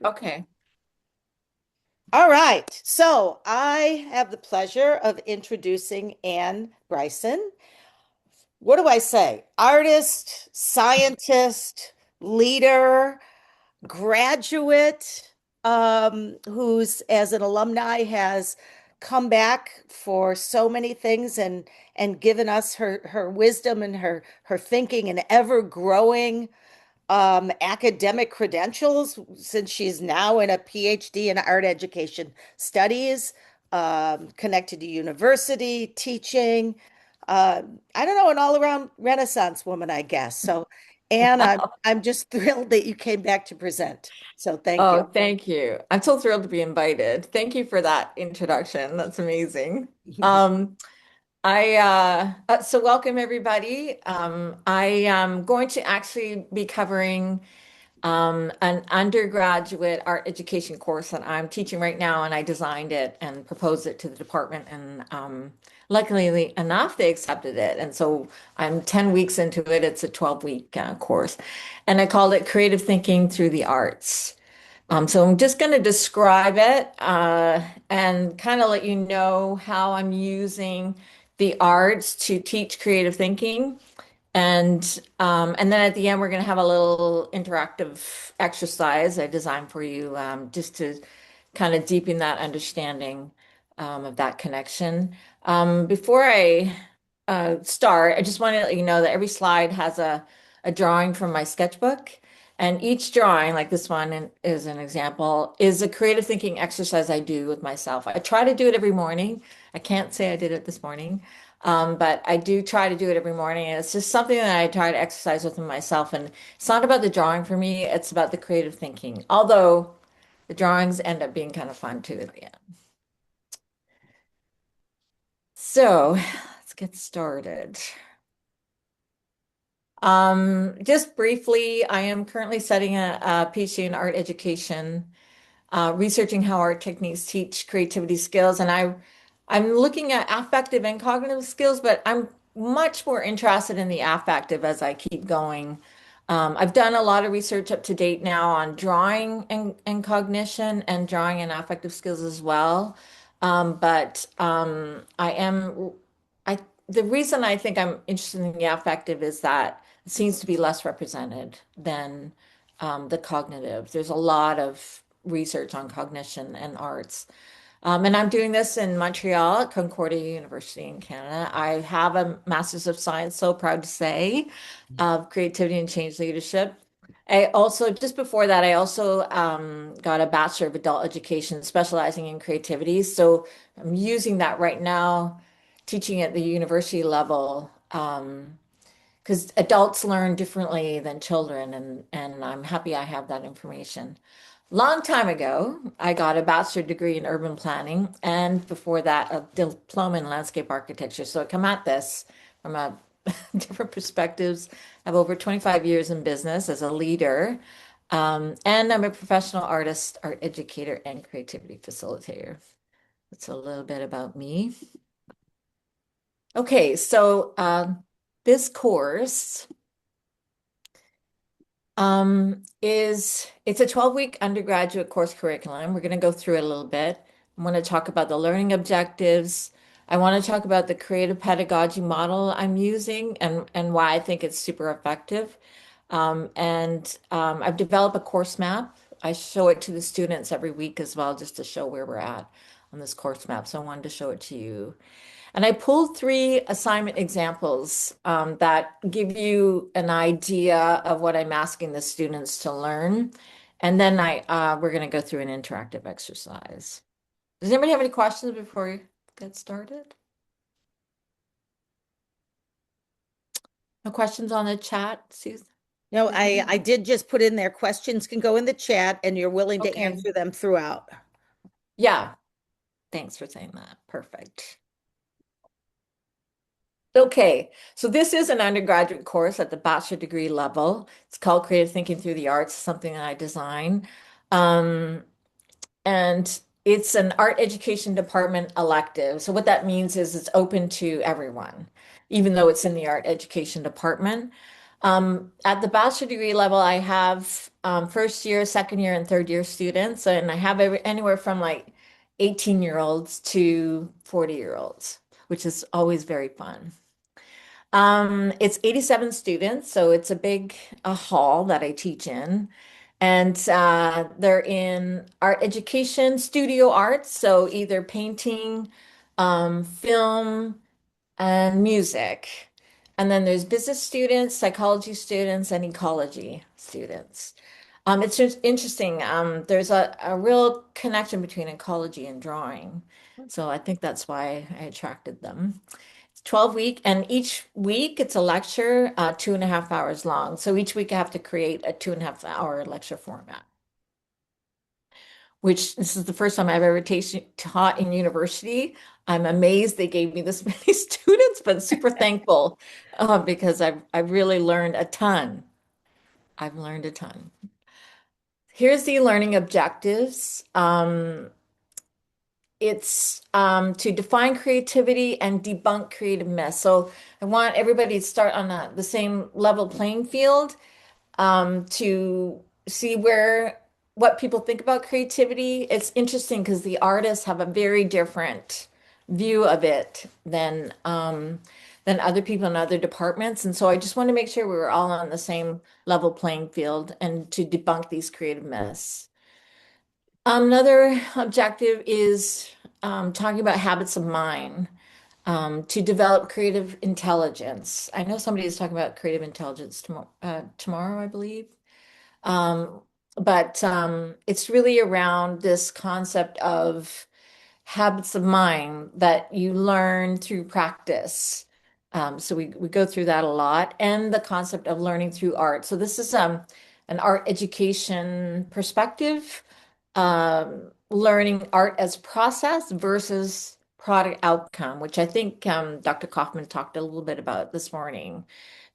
Okay. All right. So I have the pleasure of introducing Anne Bryson. What do I say? Artist, scientist, leader, graduate, who's, as an alumni, has come back for so many things and given us her wisdom and her thinking and ever growing academic credentials since she's now in a PhD in art education studies, connected to university, teaching. Uh, I don't know, an all-around Renaissance woman, I guess. So, Anne, I'm just thrilled that you came back to present. So thank you. Oh, thank you. I'm so thrilled to be invited. Thank you for that introduction. That's amazing. Um, so welcome everybody. I am going to actually be covering an undergraduate art education course that I'm teaching right now, and I designed it and proposed it to the department, and luckily enough, they accepted it. And so I'm 10 weeks into it. It's a 12-week course, and I called it Creative Thinking Through the Arts. So I'm just going to describe it and kind of let you know how I'm using the arts to teach creative thinking. And then at the end, we're going to have a little interactive exercise I designed for you just to kind of deepen that understanding of that connection. Before I start, I just want to let you know that every slide has a drawing from my sketchbook. And each drawing, like this one is an example, is a creative thinking exercise I do with myself. I try to do it every morning. I can't say I did it this morning. But I do try to do it every morning. And it's just something that I try to exercise within myself. And it's not about the drawing for me, it's about the creative thinking. Although the drawings end up being kind of fun too at the end. So let's get started. Just briefly, I am currently studying a PhD in art education, researching how art techniques teach creativity skills. And I'm looking at affective and cognitive skills, but I'm much more interested in the affective as I keep going. I've done a lot of research up to date now on drawing and cognition and drawing and affective skills as well. But I the reason I think I'm interested in the affective is that it seems to be less represented than the cognitive. There's a lot of research on cognition and arts. And I'm doing this in Montreal at Concordia University in Canada. I have a Master's of Science, so proud to say, of Creativity and Change Leadership. I also, just before that, I also got a Bachelor of Adult Education specializing in creativity. So I'm using that right now, teaching at the university level, because adults learn differently than children, and I'm happy I have that information. Long time ago, I got a bachelor degree in urban planning, and before that, a diploma in landscape architecture. So I come at this from a different perspectives. I have over 25 years in business as a leader, and I'm a professional artist, art educator, and creativity facilitator. That's a little bit about me. Okay, so this course it's a 12-week undergraduate course curriculum. We're going to go through it a little bit. I want to talk about the learning objectives. I want to talk about the creative pedagogy model I'm using and why I think it's super effective. I've developed a course map. I show it to the students every week as well, just to show where we're at on this course map. So I wanted to show it to you. And I pulled three assignment examples that give you an idea of what I'm asking the students to learn. And then we're going to go through an interactive exercise. Does anybody have any questions before we get started? No questions on the chat, Susan? No, I did just put in there questions can go in the chat and you're willing to Okay. answer them throughout. Yeah, thanks for saying that. Perfect. Okay, so this is an undergraduate course at the bachelor degree level. It's called Creative Thinking Through the Arts, something that I design. Um, and it's an art education department elective. So what that means is it's open to everyone, even though it's in the art education department. At the bachelor degree level, I have first year, second year, and third year students, and I have anywhere from like 18-year-olds to 40-year-olds, which is always very fun. It's 87 students, so it's a big hall that I teach in. And they're in art education, studio arts, so either painting, film, and music. And then there's business students, psychology students, and ecology students. It's just interesting. There's a real connection between ecology and drawing. So I think that's why I attracted them. 12 week, and each week it's a lecture, 2.5 hours long. So each week I have to create a 2.5 hour lecture format, which this is the first time I've ever taught in university. I'm amazed they gave me this many students, but super thankful because I've really learned a ton. I've learned a ton. Here's the learning objectives. It's to define creativity and debunk creative myths. So I want everybody to start on the same level playing field to see what people think about creativity. It's interesting because the artists have a very different view of it than other people in other departments. And so I just want to make sure we were all on the same level playing field and to debunk these creative myths. Another objective is talking about habits of mind to develop creative intelligence. I know somebody is talking about creative intelligence tomorrow, I believe. Um, but it's really around this concept of habits of mind that you learn through practice. So we go through that a lot, and the concept of learning through art. So this is an art education perspective, learning art as process versus product outcome, which I think Dr. Kaufman talked a little bit about this morning,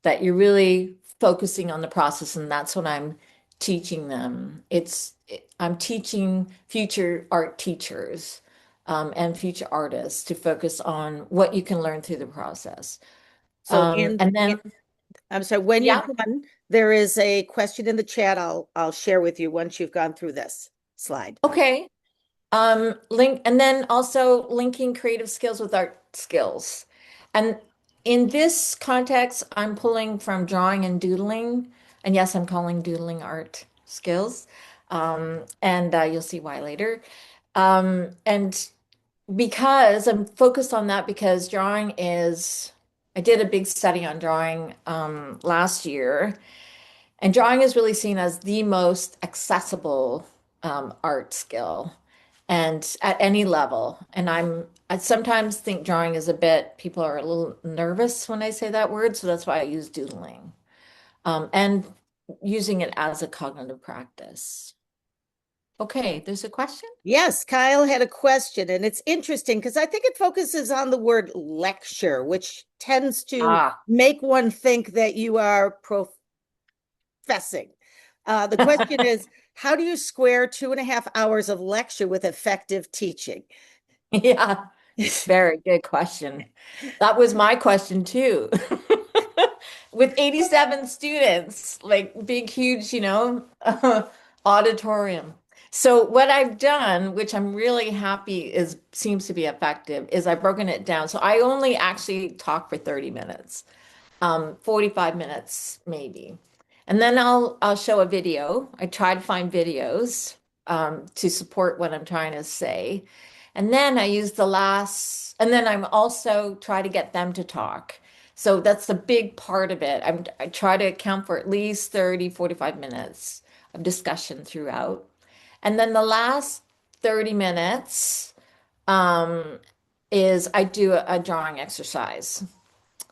that you're really focusing on the process, and that's what I'm teaching them. I'm teaching future art teachers and future artists to focus on what you can learn through the process. So, And then, I'm sorry, when you're yeah, done, there is a question in the chat I'll share with you once you've gone through this slide. okay. Link, and then also linking creative skills with art skills. And in this context, I'm pulling from drawing and doodling. And yes, I'm calling doodling art skills. And you'll see why later. And because I'm focused on that, because I did a big study on drawing last year, and drawing is really seen as the most accessible art skill and at any level. And I sometimes think drawing is people are a little nervous when I say that word, so that's why I use doodling and using it as a cognitive practice. Okay, there's a question? Yes, Kyle had a question, and it's interesting because I think it focuses on the word lecture, which tends to Ah. make one think that you are professing. The question is, how do you square 2.5 hours of lecture with effective teaching? Yeah, very good question. That was my question too. With 87 students, like big, huge, auditorium. So what I've done, which I'm really happy seems to be effective, is I've broken it down. So I only actually talk for 30 minutes, 45 minutes maybe. And then I'll show a video. I try to find videos to support what I'm trying to say. And then and then I'm also try to get them to talk. So that's the big part of it. I try to account for at least 30, 45 minutes of discussion throughout. And then the last 30 minutes um, is I do a drawing exercise.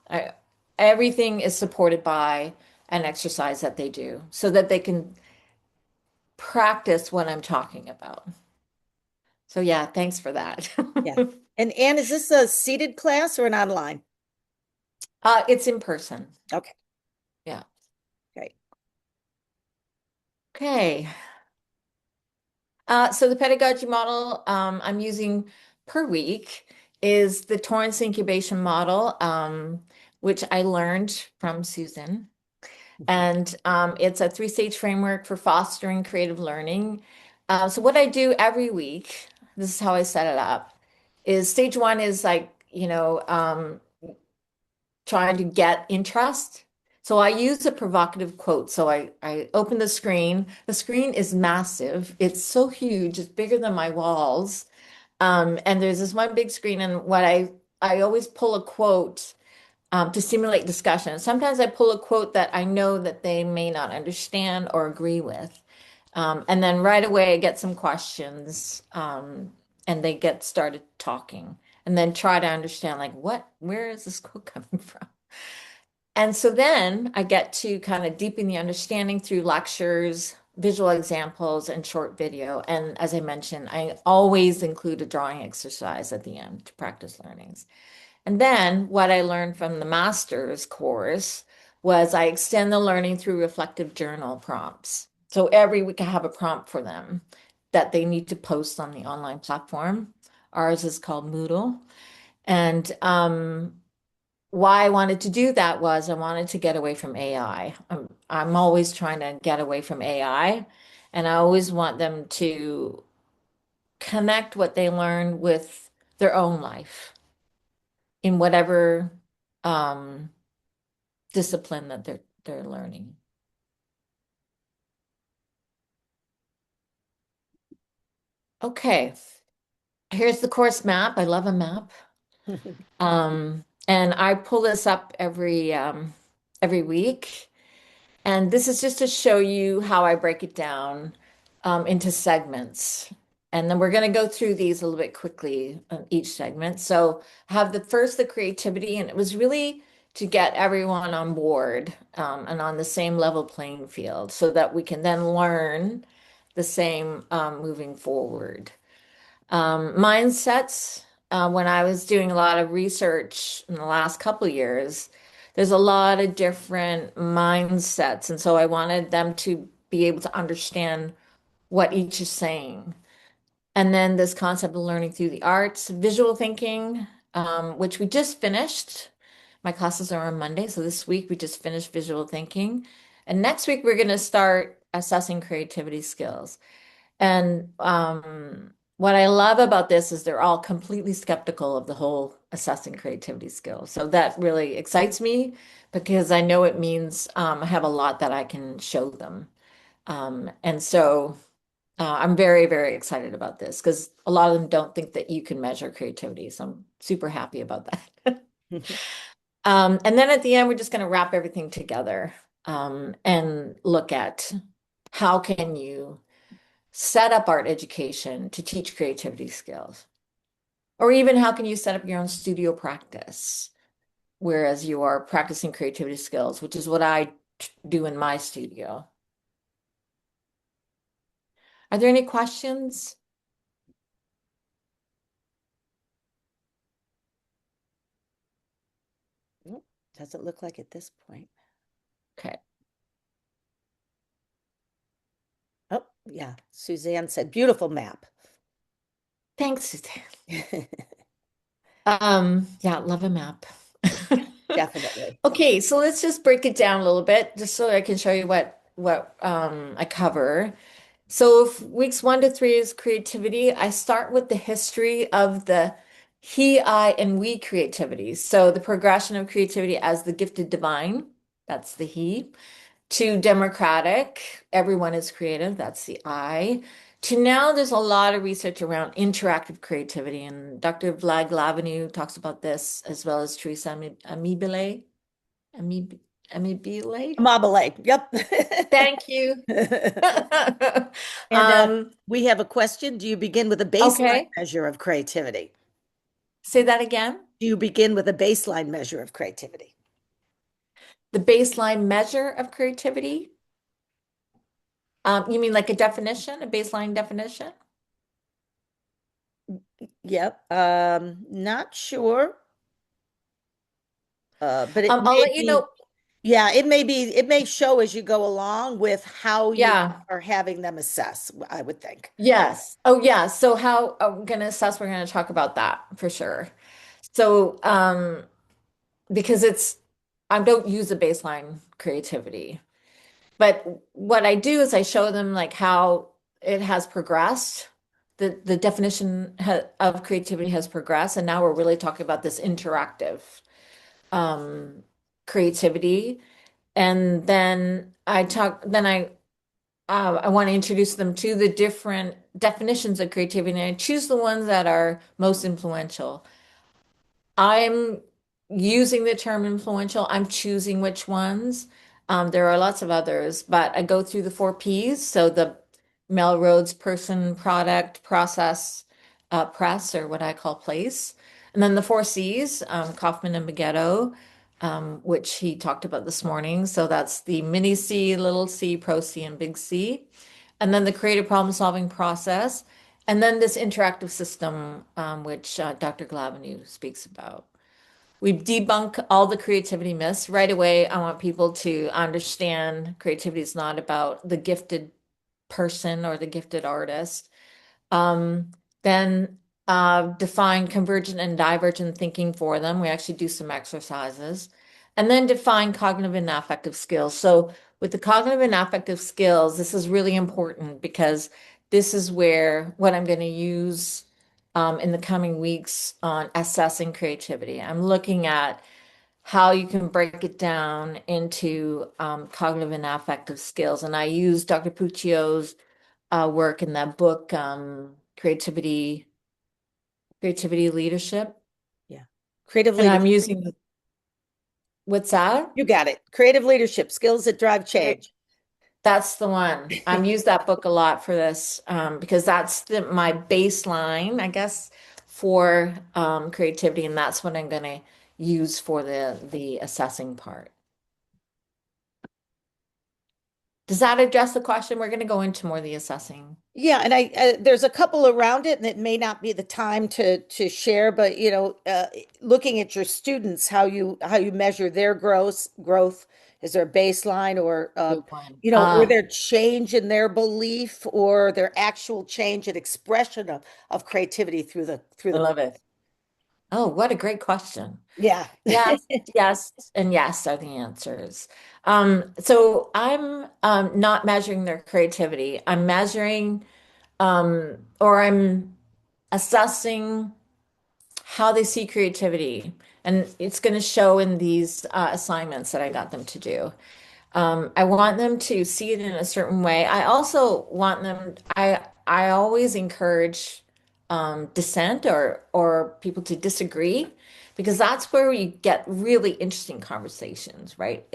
I, Everything is supported by an exercise that they do so that they can practice what I'm talking about. So yeah, thanks for that. Yeah. And Anne, is this a seated class or an online? It's in person. Okay, Yeah. great. Okay. So the pedagogy model I'm using per week is the Torrance incubation model, which I learned from Susan. And it's a three-stage framework for fostering creative learning. So what I do every week, this is how I set it up, is stage one is like, trying to get interest. So I use a provocative quote. So I open the screen. The screen is massive. It's so huge. It's bigger than my walls. And there's this one big screen, and I always pull a quote to stimulate discussion. Sometimes I pull a quote that I know that they may not understand or agree with. And then right away I get some questions, and they get started talking and then try to understand like where is this quote coming from? And so then I get to kind of deepen the understanding through lectures, visual examples, and short video. And as I mentioned, I always include a drawing exercise at the end to practice learnings. And then what I learned from the master's course was I extend the learning through reflective journal prompts. So every week I have a prompt for them that they need to post on the online platform. Ours is called Moodle. And why I wanted to do that was I wanted to get away from AI. I'm always trying to get away from AI, and I always want them to connect what they learn with their own life in whatever um, discipline that they're learning. Okay, here's the course map. I love a map. And I pull this up every week. And this is just to show you how I break it down into segments. And then we're going to go through these a little bit quickly on each segment. So I have the creativity, and it was really to get everyone on board and on the same level playing field so that we can then learn the same moving forward. Mindsets, when I was doing a lot of research in the last couple of years, there's a lot of different mindsets. And so I wanted them to be able to understand what each is saying. And then this concept of learning through the arts, visual thinking, which we just finished. My classes are on Monday. So this week we just finished visual thinking. And next week we're going to start assessing creativity skills. And what I love about this is they're all completely skeptical of the whole assessing creativity skills. So that really excites me because I know it means I have a lot that I can show them. And so I'm very, very excited about this because a lot of them don't think that you can measure creativity. So I'm super happy about that. And then at the end, we're just going to wrap everything together and look at how can you set up art education to teach creativity skills? Or even how can you set up your own studio practice, whereas you are practicing creativity skills, which is what I do in my studio. Are there any questions? Nope, doesn't look like at this point. Okay. Oh, yeah. Suzanne said, beautiful map. Thanks, Suzanne. Yeah, love a map. Definitely. Okay, so let's just break it down a little bit, just so I can show you what I cover. So if weeks 1 to 3 is creativity, I start with the history of the he, I, and we creativity. So the progression of creativity as the gifted divine, that's the he, to democratic, everyone is creative, that's the I, to now there's a lot of research around interactive creativity, and Dr. Vlad Glavineu talks about this as well as Teresa Amibile. Amib Amibile? Mobile. Yep. Thank you. And Um, we have a question. Do you begin with a baseline okay. measure of creativity? Say that again. Do you begin with a baseline measure of creativity? The baseline measure of creativity. You mean like a definition, a baseline definition? Yep. Not sure. But it I'll may let you be, know. yeah, it may show as you go along with how you Yeah. are having them assess, I would think. Yes. Oh, yeah. So how I'm going to assess, we're going to talk about that for sure. So, because I don't use a baseline creativity. But what I do is I show them like how it has progressed. The definition of creativity has progressed, and now we're really talking about this interactive um, creativity. And then I want to introduce them to the different definitions of creativity, and I choose the ones that are most influential. I'm using the term influential. I'm choosing which ones. There are lots of others, but I go through the four P's. So the Melrose person, product, process, press, or what I call place. And then the four C's, Kaufman and Bagetto, which he talked about this morning. So that's the mini C, little c, pro C, and big C. And then the creative problem solving process. And then this interactive system, which Dr. Glavenue speaks about. We debunk all the creativity myths right away. I want people to understand creativity is not about the gifted person or the gifted artist. Um, then define convergent and divergent thinking for them. We actually do some exercises. And then define cognitive and affective skills. So with the cognitive and affective skills, this is really important because this is where what I'm going to use in the coming weeks on assessing creativity. I'm looking at how you can break it down into cognitive and affective skills. And I use Dr. Puccio's work in that book, Creativity Leadership. Yeah. Creative And I'm leadership. using, what's that? You got it. Creative leadership, skills that drive Great. change. That's the one. I've used that book a lot for this because that's my baseline, I guess, for creativity, and that's what I'm going to use for the assessing part. Does that address the question? We're going to go into more of the assessing. Yeah, and there's a couple around it, and it may not be the time to share, but looking at your students, how you measure their growth, is there a baseline or Good one. or their change in their belief or their actual change and expression of creativity through the I love process. it. Oh, what a great question. Yeah. Yes, yes, and yes are the answers. So I'm not measuring their creativity. I'm measuring or I'm assessing how they see creativity. And it's going to show in these assignments that I got them to do. I want them to see it in a certain way. I also want them, I always encourage dissent or people to disagree because that's where we get really interesting conversations, right?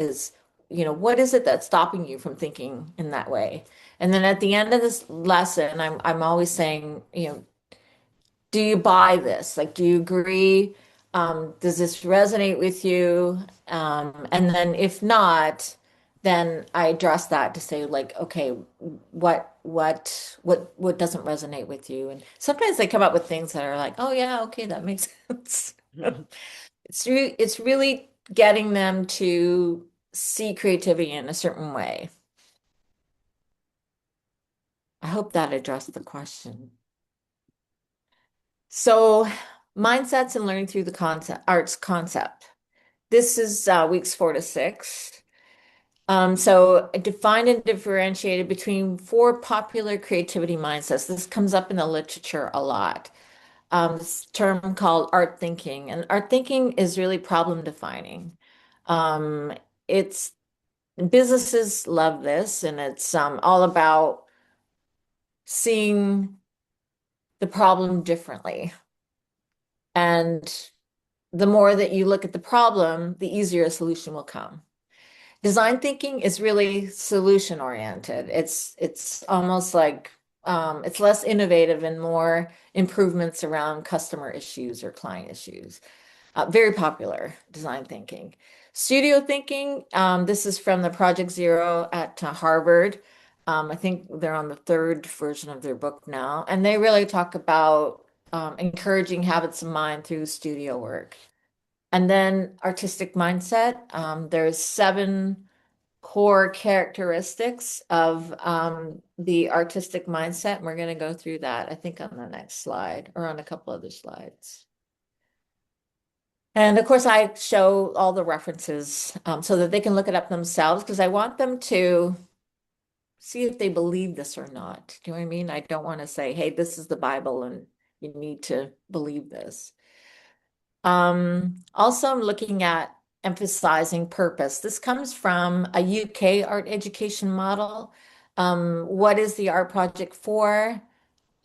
What is it that's stopping you from thinking in that way? And then at the end of this lesson, I'm always saying, do you buy this? Like, do you agree? Does this resonate with you? And then if not, then I address that to say like, okay, what doesn't resonate with you? And sometimes they come up with things that are like, oh yeah, okay, that makes sense. It's really getting them to see creativity in a certain way. I hope that addressed the question. So, mindsets and learning through the arts concept. This is weeks 4 to 6. So defined and differentiated between four popular creativity mindsets. This comes up in the literature a lot. This term called art thinking, and art thinking is really problem defining. It's businesses love this, and it's all about seeing the problem differently. And the more that you look at the problem, the easier a solution will come. Design thinking is really solution oriented. It's almost like it's less innovative and more improvements around customer issues or client issues. Very popular design thinking. Studio thinking, this is from the Project Zero at Harvard. I think they're on the third version of their book now, and they really talk about encouraging habits of mind through studio work. And then artistic mindset. There's 7 core characteristics of the artistic mindset. And we're going to go through that, I think, on the next slide or on a couple other slides. And of course, I show all the references so that they can look it up themselves because I want them to see if they believe this or not. Do you know what I mean? I don't want to say, hey, this is the Bible and you need to believe this. Also, I'm looking at emphasizing purpose. This comes from a UK art education model. What is the art project for?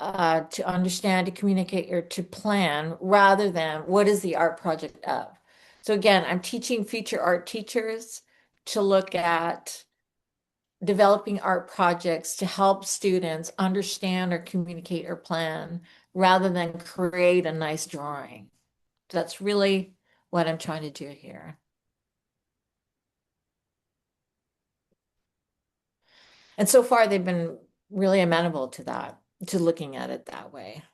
To understand, to communicate, or to plan, rather than what is the art project of. So again, I'm teaching future art teachers to look at developing art projects to help students understand or communicate or plan rather than create a nice drawing. That's really what I'm trying to do here. And so far, they've been really amenable to that, to looking at it that way.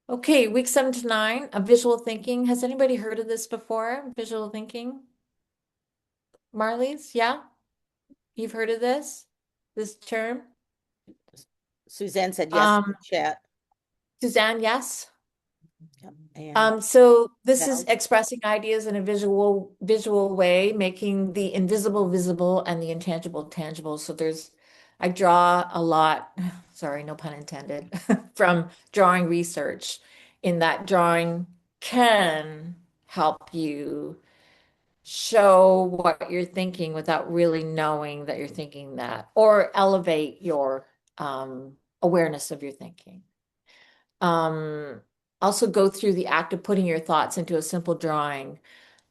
Okay, week 7 to 9, visual thinking. Has anybody heard of this before? Visual thinking? Marlies, yeah? You've heard of this term? Suzanne said yes in the Um, chat. Suzanne, yes? Yep. And So this is Val, expressing ideas in a visual way, making the invisible visible and the intangible tangible. So I draw a lot, sorry, no pun intended, from drawing research in that drawing can help you show what you're thinking without really knowing that you're thinking that, or elevate your awareness of your thinking. Um, Also go through the act of putting your thoughts into a simple drawing.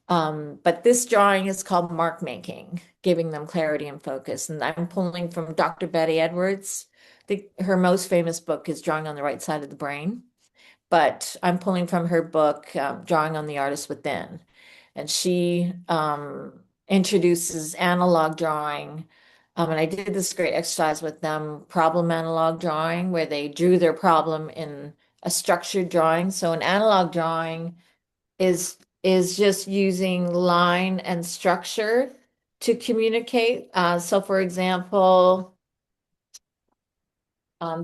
But this drawing is called mark making, giving them clarity and focus. And I'm pulling from Dr. Betty Edwards. Her most famous book is Drawing on the Right Side of the Brain, but I'm pulling from her book, Drawing on the Artist Within. And she introduces analog drawing. And I did this great exercise with them, problem analog drawing, where they drew their problem in a structured drawing. So an analog drawing is just using line and structure to communicate. So for example,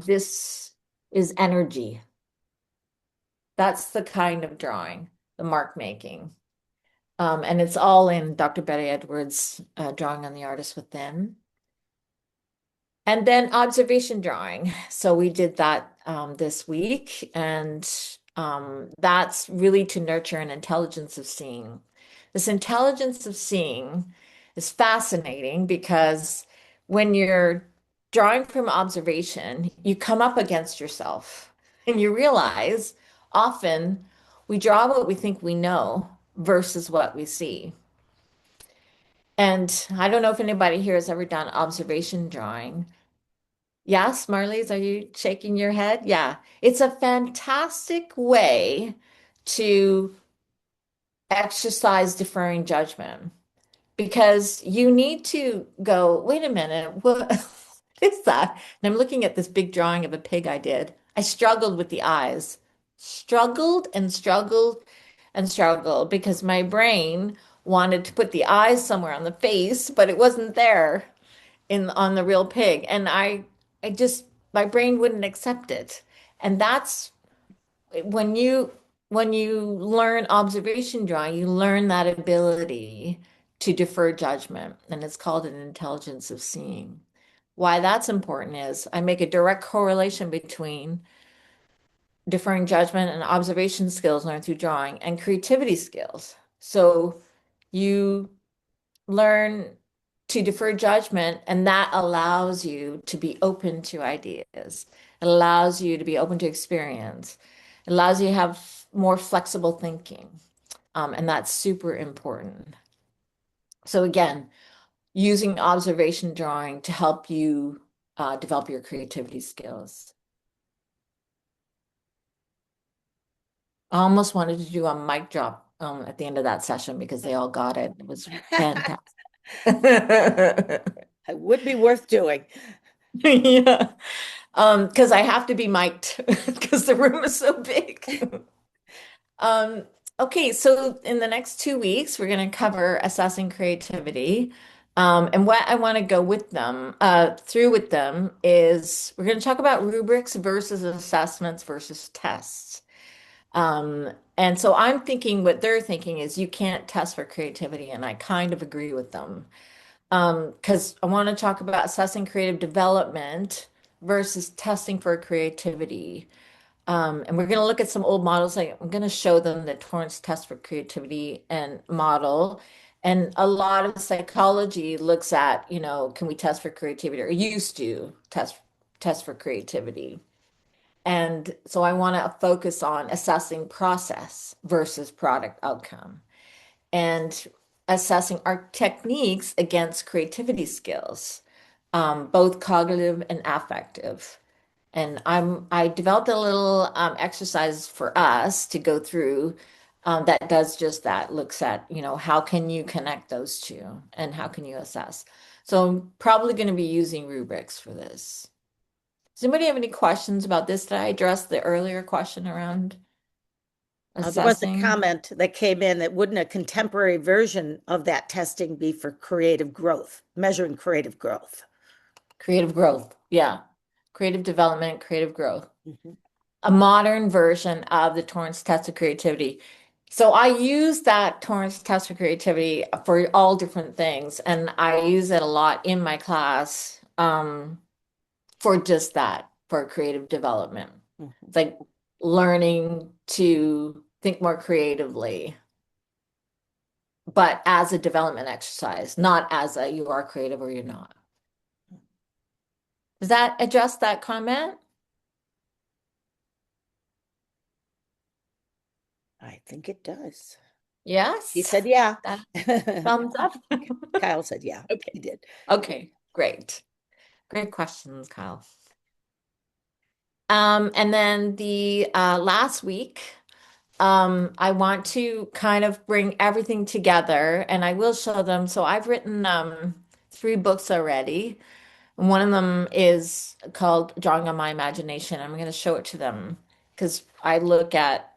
this is energy. That's the kind of drawing, the mark making. And it's all in Dr. Betty Edwards' Drawing on the Artist Within. And then observation drawing. So we did that this week, and that's really to nurture an intelligence of seeing. This intelligence of seeing is fascinating because when you're drawing from observation, you come up against yourself and you realize often we draw what we think we know versus what we see. And I don't know if anybody here has ever done observation drawing. Yes, Marlies, are you shaking your head? Yeah. It's a fantastic way to exercise deferring judgment because you need to go, wait a minute, what is that? And I'm looking at this big drawing of a pig I did. I struggled with the eyes, struggled and struggled and struggled because my brain wanted to put the eyes somewhere on the face, but it wasn't there in on the real pig. And I just my brain wouldn't accept it. And that's when you learn observation drawing, you learn that ability to defer judgment, and it's called an intelligence of seeing. Why that's important is I make a direct correlation between deferring judgment and observation skills learned through drawing and creativity skills. So you learn to defer judgment, and that allows you to be open to ideas. It allows you to be open to experience. It allows you to have more flexible thinking. And that's super important. So again, using observation drawing to help you develop your creativity skills. I almost wanted to do a mic drop at the end of that session because they all got it. It was fantastic. it would be worth doing. Yeah. Because I have to be mic'd because the room is so big. Um, okay, so in the next 2 weeks, we're going to cover assessing creativity. And what I want to go with them, through with them is we're going to talk about rubrics versus assessments versus tests. And so I'm thinking what they're thinking is you can't test for creativity, and I kind of agree with them. Because I want to talk about assessing creative development versus testing for creativity. And we're going to look at some old models. I'm going to show them the Torrance test for creativity and model. And a lot of psychology looks at, can we test for creativity or used to test for creativity. And so I want to focus on assessing process versus product outcome and assessing our techniques against creativity skills, both cognitive and affective. And I developed a little exercise for us to go through that does just that, looks at, how can you connect those two and how can you assess? So I'm probably going to be using rubrics for this. Does anybody have any questions about this? Did I address the earlier question around There was a assessing comment that came in that wouldn't a contemporary version of that testing be for creative growth, measuring creative growth? creative growth? Yeah. Creative development, creative growth. Mhm. A modern version of the Torrance test of creativity. So I use that Torrance test for creativity for all different things, and I use it a lot in my class for just that, for creative development. Mhm. It's like learning to think more creatively, but as a development exercise, not as a you are creative or you're not. Does that address that comment? I think it does. He Yes. said, yeah. That thumbs up. Kyle said, yeah, Okay. he did. Okay, great. Great questions, Kyle. And then the last week, I want to kind of bring everything together and I will show them. So I've written three books already. One of them is called Drawing on My Imagination. I'm going to show it to them because I look at,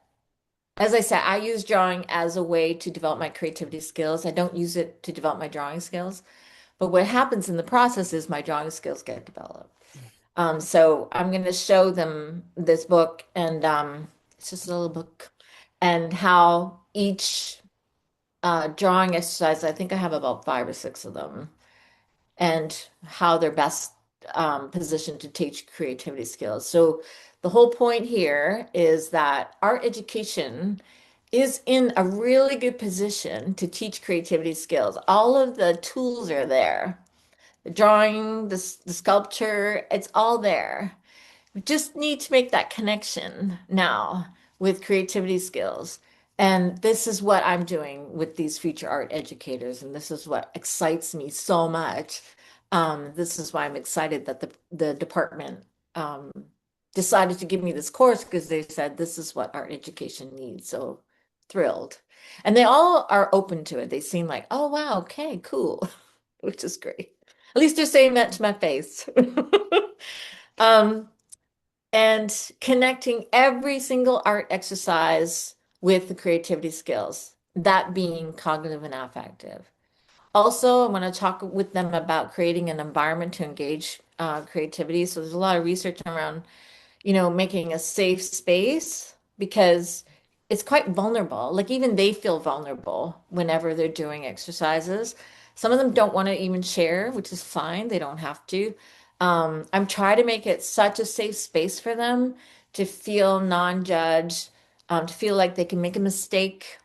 as I said, I use drawing as a way to develop my creativity skills. I don't use it to develop my drawing skills. But what happens in the process is my drawing skills get developed. So I'm going to show them this book, and it's just a little book, and how each drawing exercise, I think I have about five or six of them, and how they're best positioned to teach creativity skills. So the whole point here is that art education is in a really good position to teach creativity skills. All of the tools are there. The drawing, the sculpture, it's all there. We just need to make that connection now with creativity skills. And this is what I'm doing with these future art educators. And this is what excites me so much. This is why I'm excited that the department um, decided to give me this course because they said this is what art education needs. So thrilled. And they all are open to it. They seem like, oh, wow, okay, cool, which is great. At least they're saying that to my face. Um, and connecting every single art exercise with the creativity skills, that being cognitive and affective. Also, I want to talk with them about creating an environment to engage creativity. So there's a lot of research around making a safe space because it's quite vulnerable. Like even they feel vulnerable whenever they're doing exercises. Some of them don't want to even share, which is fine. They don't have to. I'm trying to make it such a safe space for them to feel non-judged, to feel like they can make a mistake,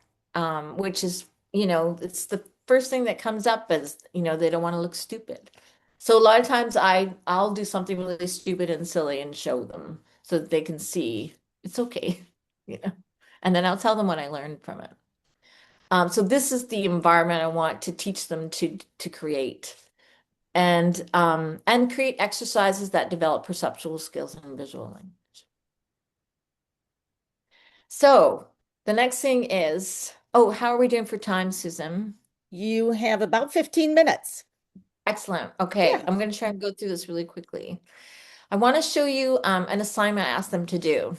which is, it's the first thing that comes up is, they don't want to look stupid. So a lot of times I'll do something really stupid and silly and show them so that they can see it's okay, you know. And then I'll tell them what I learned from it. So this is the environment I want to teach them to create and create exercises that develop perceptual skills and visual language. So the next thing is, oh, how are we doing for time, Susan? You have about 15 minutes. Excellent. Okay, Yeah. I'm going to try and go through this really quickly. I want to show you an assignment I asked them to do.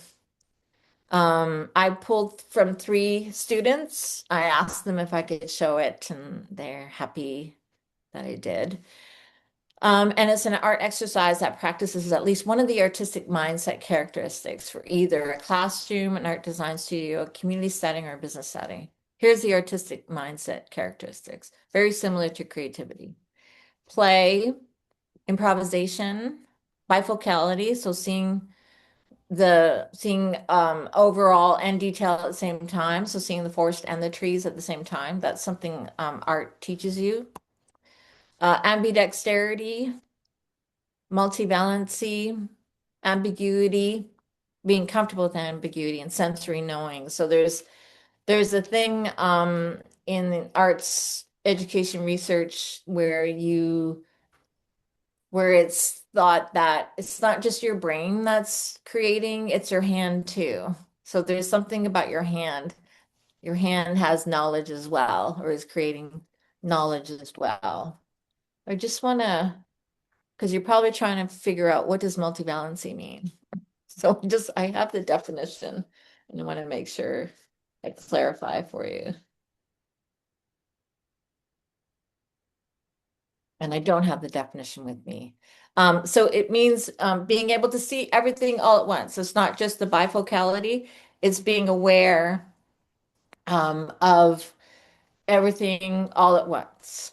I pulled from three students. I asked them if I could show it, and they're happy that I did. And it's an art exercise that practices at least one of the artistic mindset characteristics for either a classroom, an art design studio, a community setting, or a business setting. Here's the artistic mindset characteristics, very similar to creativity. play, improvisation, bifocality, so seeing overall and detail at the same time, so seeing the forest and the trees at the same time. That's something art teaches you. Ambidexterity, multivalency, ambiguity, being comfortable with ambiguity, and sensory knowing. So there's a thing in arts education research where it's thought that it's not just your brain that's creating, it's your hand too. So there's something about your hand. Your hand has knowledge as well, or is creating knowledge as well. I just want to, because you're probably trying to figure out what does multivalency mean. So just I have the definition and I want to make sure I clarify for you. And I don't have the definition with me. So it means being able to see everything all at once. It's not just the bifocality, it's being aware of everything all at once.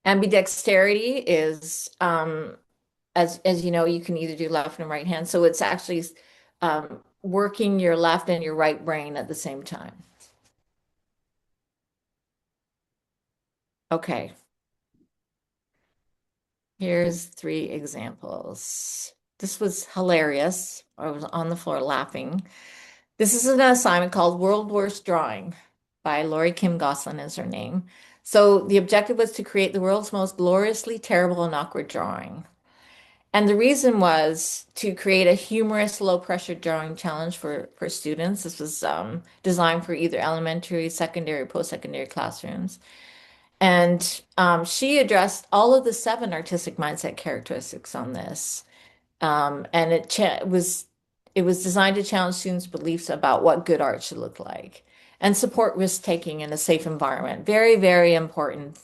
Ambidexterity is, as you know, you can either do left and right hand. So it's actually working your left and your right brain at the same time. Okay, here's three examples. This was hilarious. I was on the floor laughing. This is an assignment called World Worst Drawing by Lori Kim Gosselin is her name. So the objective was to create the world's most gloriously terrible and awkward drawing. And the reason was to create a humorous, low-pressure drawing challenge for students. This was designed for either elementary, secondary, or post-secondary classrooms. And she addressed all of the seven artistic mindset characteristics on this. And it was designed to challenge students' beliefs about what good art should look like and support risk-taking in a safe environment. Very, very important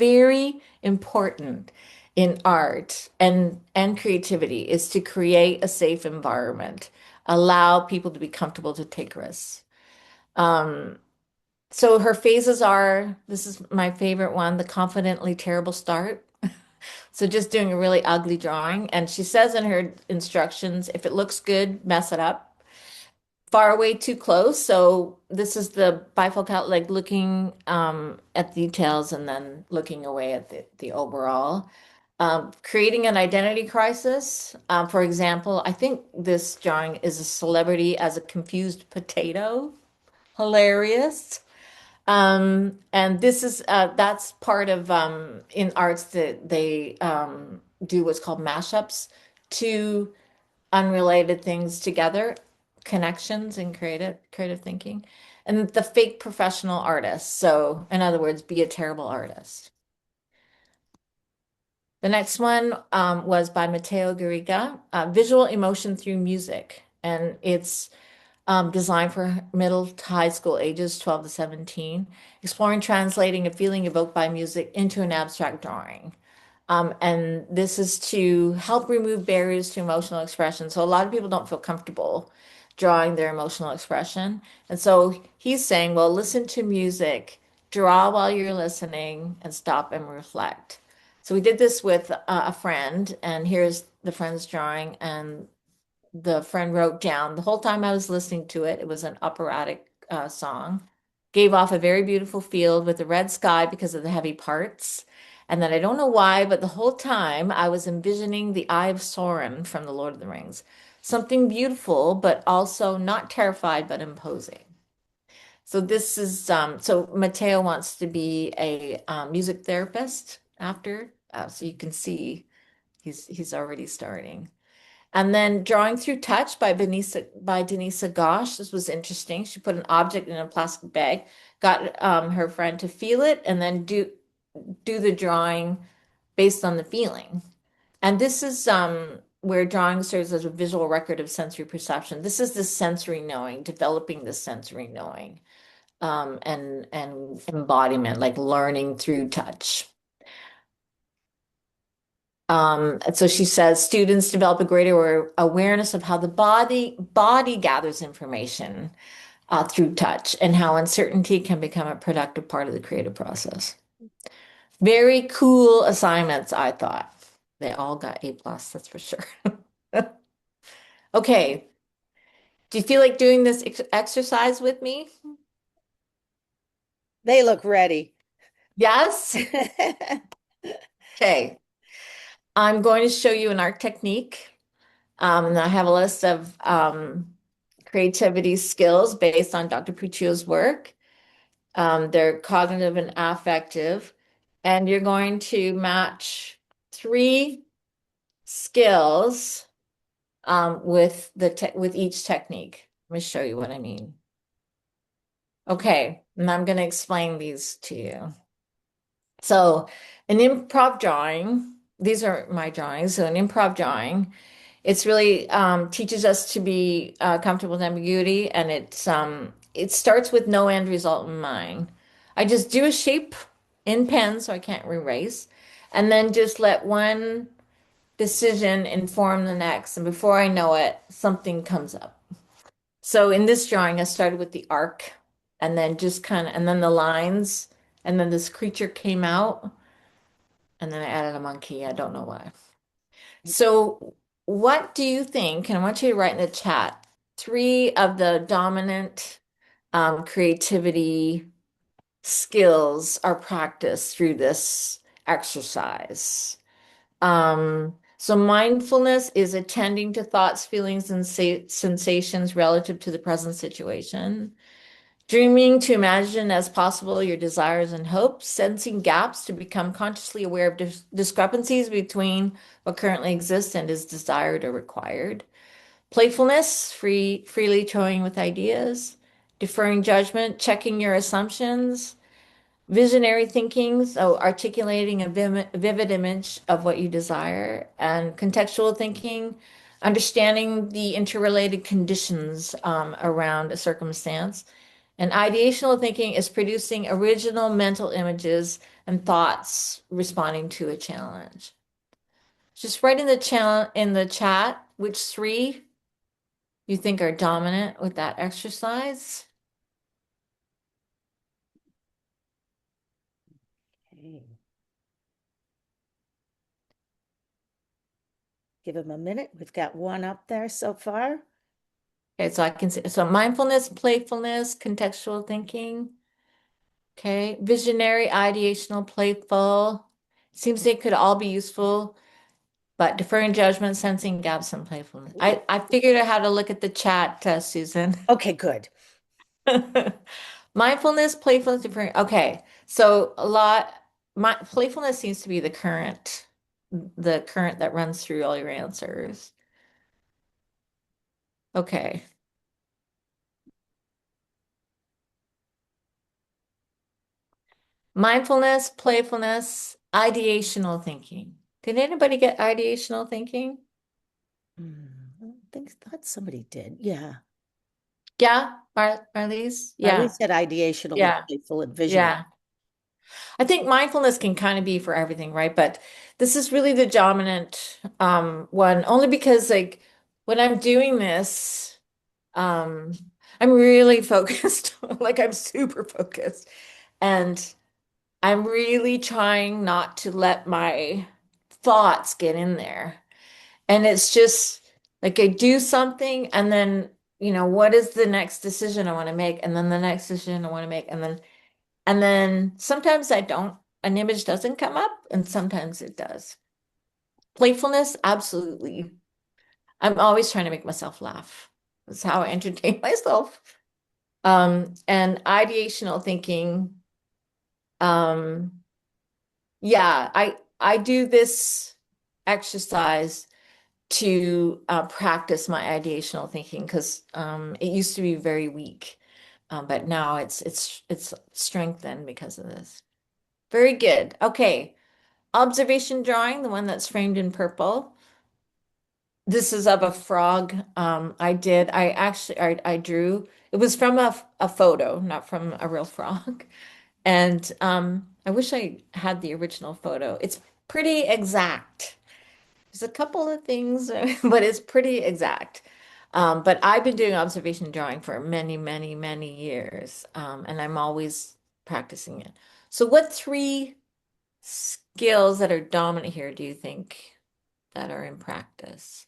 in art and creativity is to create a safe environment, allow people to be comfortable to take risks. Um, so her phases are, this is my favorite one, the confidently terrible start. So just doing a really ugly drawing. And she says in her instructions, if it looks good, mess it up. Far away too close. So this is the bifocal, like looking at details and then looking away at the overall. Creating an identity crisis. For example, I think this drawing is a celebrity as a confused potato. Hilarious. And this is that's part of in arts that they do what's called mashups, two unrelated things together, connections in creative thinking, and the fake professional artist. So, in other words, be a terrible artist. The next one was by Matteo Garriga, Visual Emotion Through Music, and it's designed for middle to high school ages 12 to 17, exploring translating a feeling evoked by music into an abstract drawing. And this is to help remove barriers to emotional expression. So a lot of people don't feel comfortable drawing their emotional expression. And so he's saying, well, listen to music, draw while you're listening, and stop and reflect. So we did this with a friend, and here's the friend's drawing, and the friend wrote down the whole time I was listening to it. It was an operatic song. Gave off a very beautiful field with the red sky because of the heavy parts. And then I don't know why, but the whole time I was envisioning the Eye of Sauron from The Lord of the Rings. Something beautiful, but also not terrified, but imposing. So this is so Matteo wants to be a music therapist after, so you can see he's already starting. And then Drawing Through Touch by Denise Gosh. This was interesting. She put an object in a plastic bag, got her friend to feel it, and then do the drawing based on the feeling. And this is where drawing serves as a visual record of sensory perception. This is the sensory knowing, developing the sensory knowing, and embodiment, like learning through touch. So she says students develop a greater awareness of how the body gathers information through touch and how uncertainty can become a productive part of the creative process. Very cool assignments, I thought. They all got A plus, that's for sure. Okay. Do you feel like doing this exercise with me? They look ready. Yes? Okay. I'm going to show you an art technique. And I have a list of creativity skills based on Dr. Puccio's work. They're cognitive and affective. And you're going to match three skills with with each technique. Let me show you what I mean. Okay, and I'm going to explain these to you. So, an improv drawing, these are my drawings. So, an improv drawing, it's really teaches us to be comfortable with ambiguity, and it starts with no end result in mind. I just do a shape in pen, so I can't erase, and then just let one decision inform the next, and before I know it, something comes up. So in this drawing, I started with the arc, and then just kind of, and then the lines, and then this creature came out, and then I added a monkey. I don't know why. So, what do you think? And I want you to write in the chat three of the dominant creativity skills are practiced through this exercise. So, mindfulness is attending to thoughts, feelings, and sensations relative to the present situation. Dreaming to imagine as possible your desires and hopes, sensing gaps to become consciously aware of discrepancies between what currently exists and is desired or required. Playfulness, freely toying with ideas. Deferring judgment, checking your assumptions. Visionary thinking, so articulating a vivid image of what you desire. And contextual thinking, understanding the interrelated conditions around a circumstance. And ideational thinking is producing original mental images and thoughts responding to a challenge. Just write in the challenge in the chat which three you think are dominant with that exercise. Okay. Give him a minute. We've got one up there so far. Okay, so I can see so mindfulness, playfulness, contextual thinking. Okay, visionary, ideational, playful. Seems they could all be useful, but deferring judgment, sensing gaps, and playfulness. I figured out how to look at the chat, Susan. Okay, good. Mindfulness, playfulness, different. Okay, so a lot. My playfulness seems to be the current that runs through all your answers. Okay, mindfulness, playfulness, ideational thinking. Did anybody get ideational thinking? I think thought somebody did. Yeah. Yeah, Marlies? Marlene Yeah, said ideational and yeah, playful and visionary. yeah. I think mindfulness can kind of be for everything, right? But this is really the dominant one, only because like when I'm doing this, um, I'm really focused, like I'm super focused, and I'm really trying not to let my thoughts get in there. And it's just like I do something, and then, what is the next decision I want to make? And then the next decision I want to make, and then sometimes I don't, an image doesn't come up, and sometimes it does. Playfulness, absolutely. I'm always trying to make myself laugh. That's how I entertain myself. And ideational thinking, um, yeah, I do this exercise to practice my ideational thinking because it used to be very weak, but now it's strengthened because of this. Very good. Okay. Observation drawing, the one that's framed in purple. This is of a frog. I drew, it was from a photo, not from a real frog. And I wish I had the original photo. It's pretty exact. There's a couple of things, but it's pretty exact. But I've been doing observation drawing for many, many, many years, and I'm always practicing it. So what three skills that are dominant here do you think that are in practice?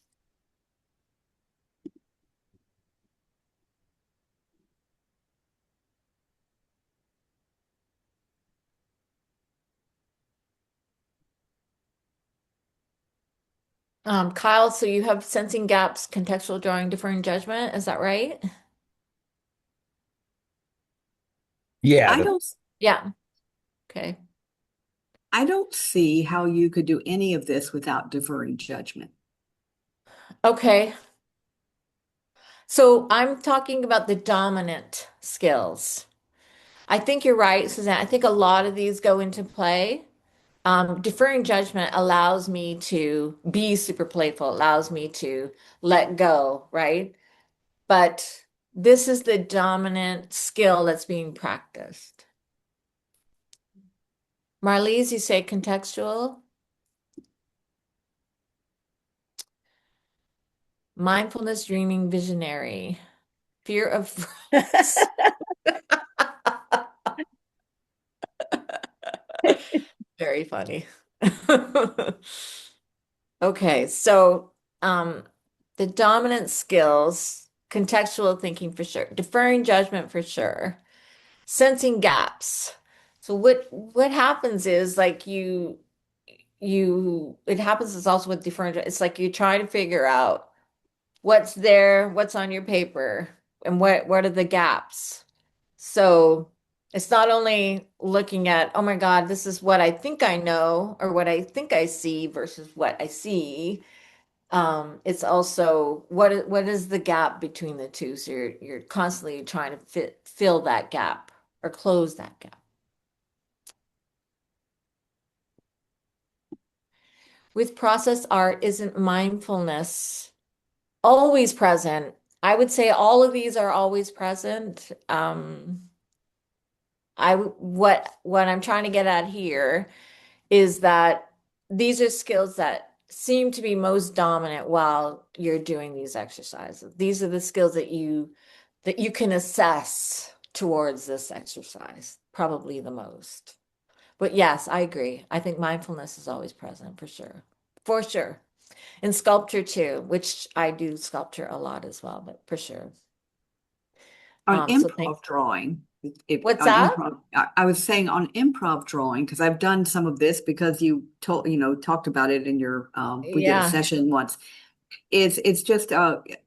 Kyle, so you have sensing gaps, contextual drawing, deferring judgment, is that right? Yeah, I don't Yeah. Okay. I don't see how you could do any of this without deferring judgment. Okay. So I'm talking about the dominant skills. I think you're right, Suzanne. I think a lot of these go into play. Deferring judgment allows me to be super playful, allows me to let go, right? But this is the dominant skill that's being practiced. Marlies, you say contextual, mindfulness, dreaming, visionary, fear of frogs. Very funny. Okay, so the dominant skills, contextual thinking for sure, deferring judgment for sure, sensing gaps. So what happens is like you it happens is also with deferring, it's like you try to figure out what's there, what's on your paper, and what are the gaps. So it's not only looking at, oh my God, this is what I think I know or what I think I see versus what I see. It's also what is the gap between the two? So you're constantly trying to fill that gap or close that gap. With process art, isn't mindfulness always present? I would say all of these are always present. What I'm trying to get at here is that these are skills that seem to be most dominant while you're doing these exercises. These are the skills that you can assess towards this exercise, probably the most. But yes, I agree. I think mindfulness is always present for sure. For sure. In sculpture too, which I do sculpture a lot as well, but for sure. On So thanks. improv drawing, if What's on that? improv, I was saying on improv drawing, because I've done some of this because talked about it in your, we did a Yeah. session once. It's just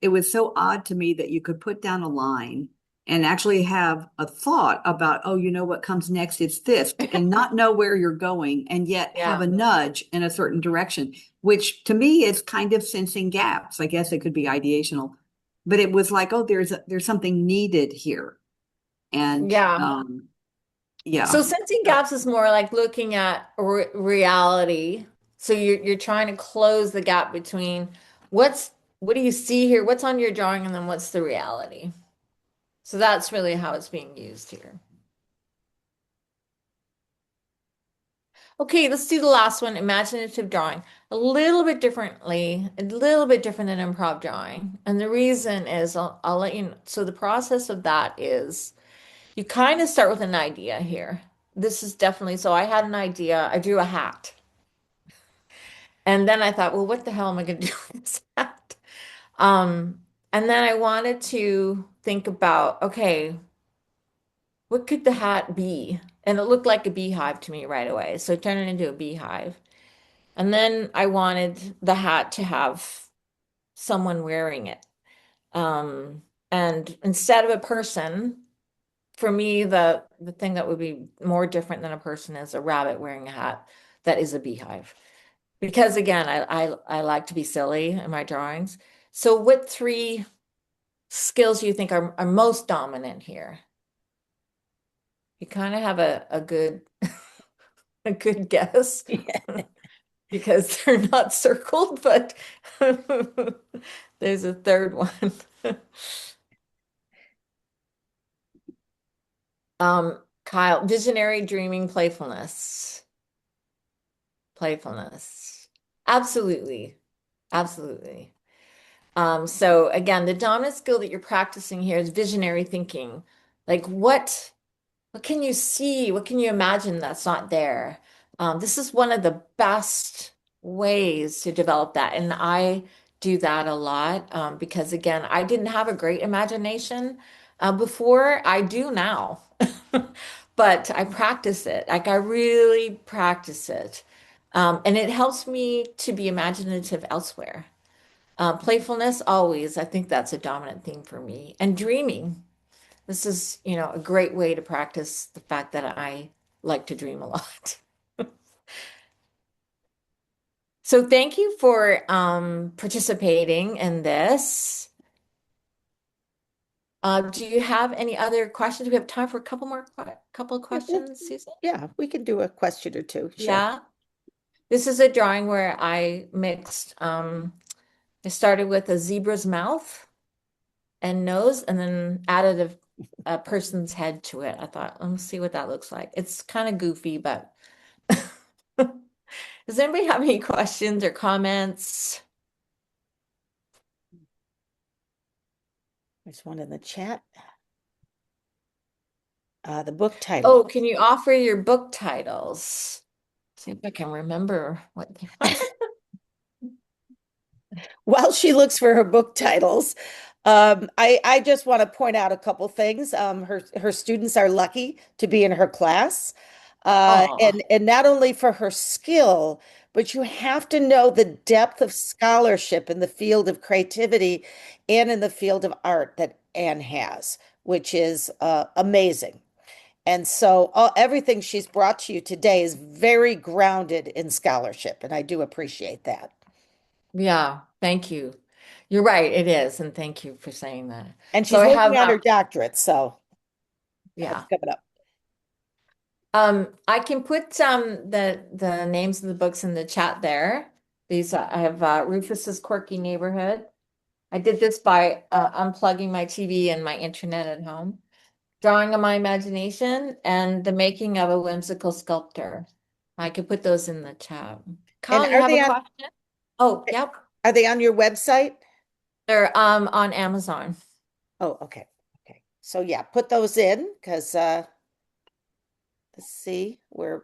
it was so odd to me that you could put down a line and actually have a thought about, oh, you know what comes next, it's this, and not know where you're going, and yet have Yeah. a nudge in a certain direction, which to me is kind of sensing gaps. I guess it could be ideational, but it was like, oh, there's something needed here. And Yeah. yeah. So sensing gaps is more like looking at reality. So you're trying to close the gap between what do you see here, what's on your drawing, and then what's the reality. So that's really how it's being used here. Okay, let's do the last one, imaginative drawing. A little bit different than improv drawing. And the reason is I'll let you know. So the process of that is you kind of start with an idea here. This is definitely, so I had an idea. I drew a hat. And then I thought, well, what the hell am I going to do with this hat? And then I wanted to think about, okay, what could the hat be? And it looked like a beehive to me right away. So I turned it into a beehive. And then I wanted the hat to have someone wearing it. And instead of a person, for me, the thing that would be more different than a person is a rabbit wearing a hat that is a beehive. Because again, I like to be silly in my drawings. So what three skills do you think are most dominant here? You kind of have a good a good guess because they're not circled, but there's a third one. Kyle, visionary, dreaming, playfulness. Playfulness. Absolutely. Absolutely. So again, the dominant skill that you're practicing here is visionary thinking. Like what can you see? What can you imagine that's not there? This is one of the best ways to develop that. And I do that a lot because, again, I didn't have a great imagination before. I do now, but I practice it. Like, I really practice it. And it helps me to be imaginative elsewhere. Playfulness, always. I think that's a dominant theme for me. And dreaming. This is, a great way to practice the fact that I like to dream a lot. So thank you for participating in this. Do you have any other questions? We have time for a couple of Yeah, questions, Susan. yeah, we can do a question or two. Sure. Yeah. This is a drawing where I mixed, I started with a zebra's mouth and nose and then added a person's head to it. I thought, let me see what that looks like. It's kind of goofy, but does anybody have any questions or comments? There's one in the chat. The book title. Oh, can you offer your book titles? See if I can remember what they are. While she looks for her book titles, I just want to point out a couple things. Her students are lucky to be in her class, Oh, and not only for her skill, but you have to know the depth of scholarship in the field of creativity and in the field of art that Anne has, which is amazing. And so everything she's brought to you today is very grounded in scholarship, and I do appreciate that. yeah. Thank you. You're right. It is. And thank you for saying that. And So she's I working have, on her doctorate, so that's yeah. coming up. I can put the names of the books in the chat there. These I have Rufus's Quirky Neighborhood. I did this by unplugging my TV and my internet at home. Drawing on My Imagination and The Making of a Whimsical Sculptor. I could put those in the chat. And Kyle, you have a question? Oh, yep. are they on your website? They're on Amazon. Oh, okay. Okay. So yeah, put those in because let's see. We're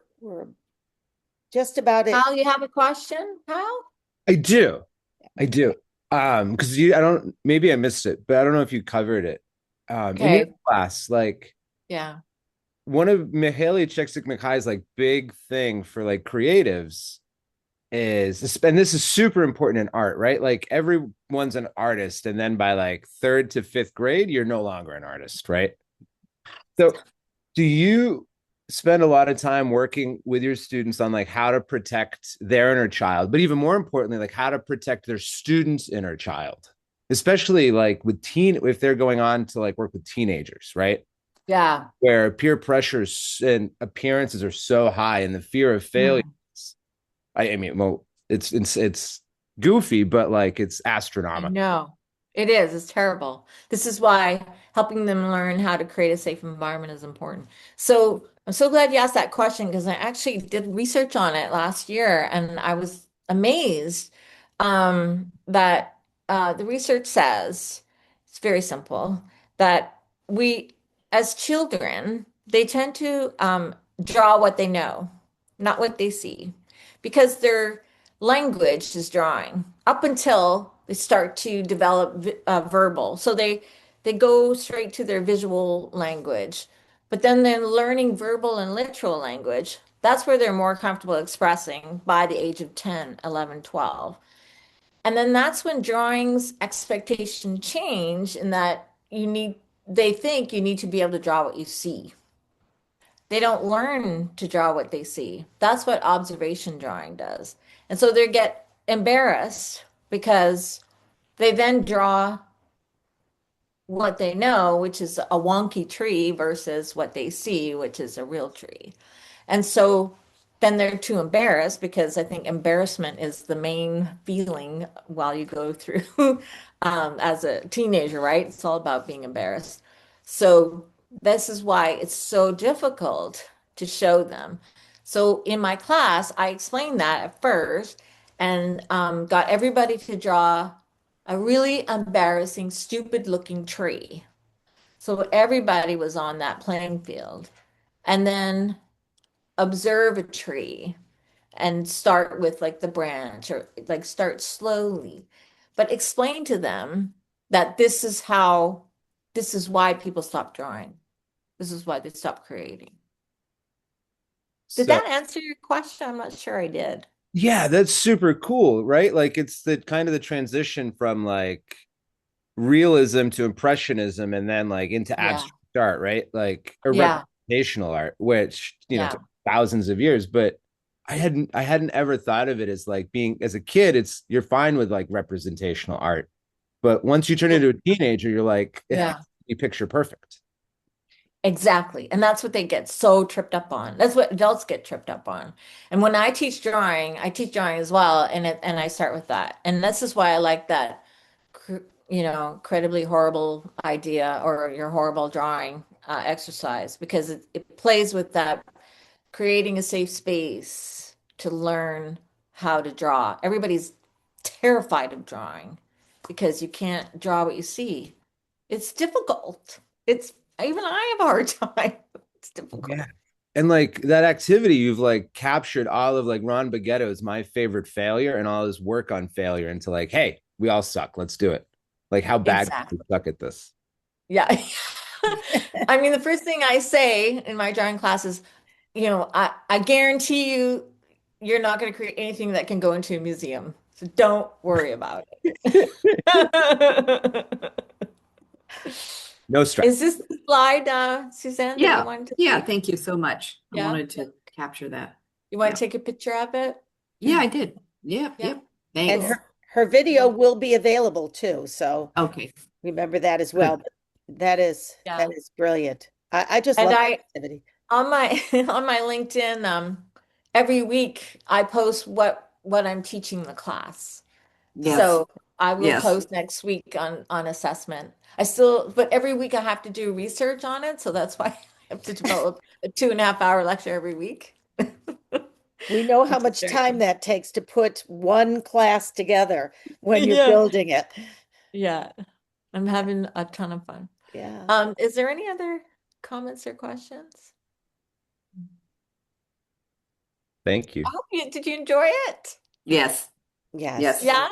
just about it. Kyle, you have a question, Kyle? I do. I Okay. do. Because I don't, maybe I missed it, but I don't know if you covered it. In your Okay. class, like Yeah. one of Mihaly Csikszentmihalyi's like big thing for like creatives is, and this is super important in art, right? Like everyone's an artist, and then by like third to fifth grade, you're no longer an artist, right? So do you spend a lot of time working with your students on like how to protect their inner child, but even more importantly, like how to protect their students' inner child, especially like with if they're going on to like work with teenagers, right? Yeah. Where peer pressures and appearances are so high and the fear of failure. Mm. I mean, well, it's goofy, but like it's I astronomical. know. It is. It's terrible. This is why helping them learn how to create a safe environment is important. So I'm so glad you asked that question because I actually did research on it last year and I was amazed that the research says it's very simple that we, as children, they tend to draw what they know, not what they see, because their language is drawing up until they start to develop verbal. So they go straight to their visual language. But then they're learning verbal and literal language. That's where they're more comfortable expressing by the age of 10, 11, 12. And then that's when drawing's expectation change in that they think you need to be able to draw what you see. They don't learn to draw what they see. That's what observation drawing does. And so they get embarrassed because they then draw what they know, which is a wonky tree, versus what they see, which is a real tree. And so then they're too embarrassed because I think embarrassment is the main feeling while you go through as a teenager, right? It's all about being embarrassed. So this is why it's so difficult to show them. So in my class, I explained that at first and got everybody to draw a really embarrassing, stupid looking tree. So everybody was on that playing field. And then observe a tree and start with like the branch or like start slowly, but explain to them that this is why people stop drawing. This is why they stop creating. Did So that answer your question? I'm not sure I did. yeah, that's super cool, right? Like it's the kind of the transition from like realism to impressionism and then like into Yeah. abstract art, right? Like or Yeah. representational art, which Yeah. took thousands of years. But I hadn't ever thought of it as like being as a kid, it's you're fine with like representational art. But once you turn into a teenager, you're like, it has Yeah. to be picture perfect. Exactly. And that's what they get so tripped up on. That's what adults get tripped up on. And when I teach drawing as well, and I start with that. And this is why I like that, incredibly horrible idea or your horrible drawing exercise because it plays with that creating a safe space to learn how to draw. Everybody's terrified of drawing because you can't draw what you see. It's difficult. It's even I have a hard time. It's Yeah. difficult. And like that activity, you've like captured all of like Ron Bagetto's my favorite failure and all his work on failure into like, hey, we all suck. Let's do it. Like, how bad can we Exactly. suck at this? Yeah. I mean, the first thing I say in my drawing class is, I guarantee you, you're not going to create anything that can go into a museum. So don't worry about it. No Is stress. this the slide, Suzanne, that you Yeah. wanted to Yeah. see? Thank you so much. I Yeah. wanted to capture that. You want Yeah. to take a picture of it? Yeah, I did. Yep. Yeah. Yep. And Thanks. Cool. her video Yeah. will be available too. So Okay. remember that as well. Good. That Yeah. is brilliant. I just And love I that activity. on my on my LinkedIn, every week I post what I'm teaching the class. Yes. So I will Yes. post next week on assessment. I still, but every week I have to do research on it, so that's why I have to develop a 2.5 hour lecture every week. We know how Which is much very time fun. that takes to put one class together when you're Yeah. building it. Yeah. I'm having a ton of fun. Yeah. Is there any other comments or questions? Thank you. Did you enjoy it? Yes. Yes. Yes. Yeah.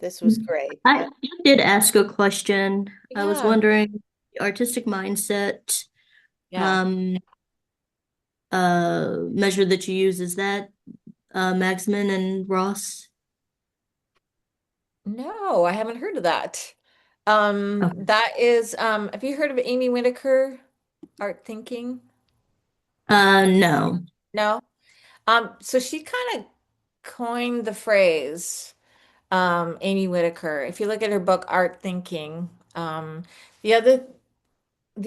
This was great. I did ask a question. I was Yeah. wondering, the artistic mindset Yeah. measure that you use, is that Magsman and Ross? No, I haven't heard of that. Okay. That is, have you heard of Amy Whitaker, Art Thinking? No. No. So she kind of coined the phrase, Amy Whitaker. If you look at her book, Art Thinking, the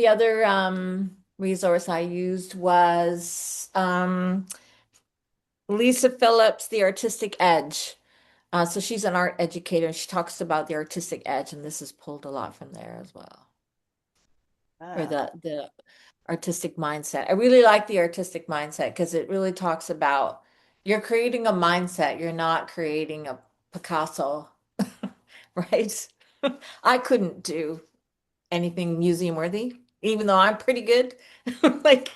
other resource I used was Lisa Phillips, The Artistic Edge. So she's an art educator and she talks about the artistic edge, and this is pulled a lot from there as well. Or Ah, the artistic mindset. I really like the artistic mindset because it really talks about you're creating a mindset. You're not creating a Picasso, right? I couldn't do anything museum worthy, even though I'm pretty good. Like,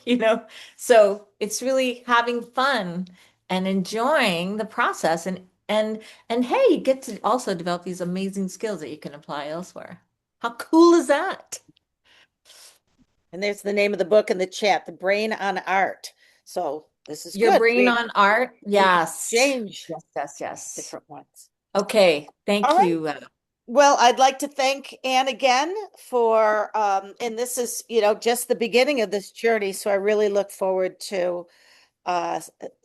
so it's really having fun and enjoying the process and hey, you get to also develop these amazing skills that you can apply elsewhere. How cool is that? and there's the name of the book in the chat, The Brain on Art. So this is Your good. brain on art? We can Yes. change Yes, yes, yes. different ones. Okay, All thank right. you. Well, I'd like to thank Anne again for, and this is, just the beginning of this journey. So I really look forward to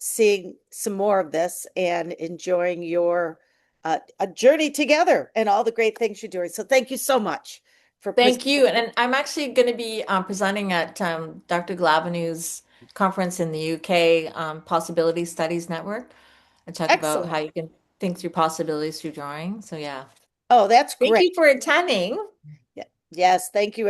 seeing some more of this and enjoying your a journey together and all the great things you're doing. So thank you so much for Thank presenting. you. And I'm actually going to be presenting at Dr. Glavenue's conference in the UK, Possibility Studies Network, and talk about how Excellent. you can think through possibilities through drawing. So, yeah. Oh, that's Thank great. you for attending. Yeah. Yes, thank you.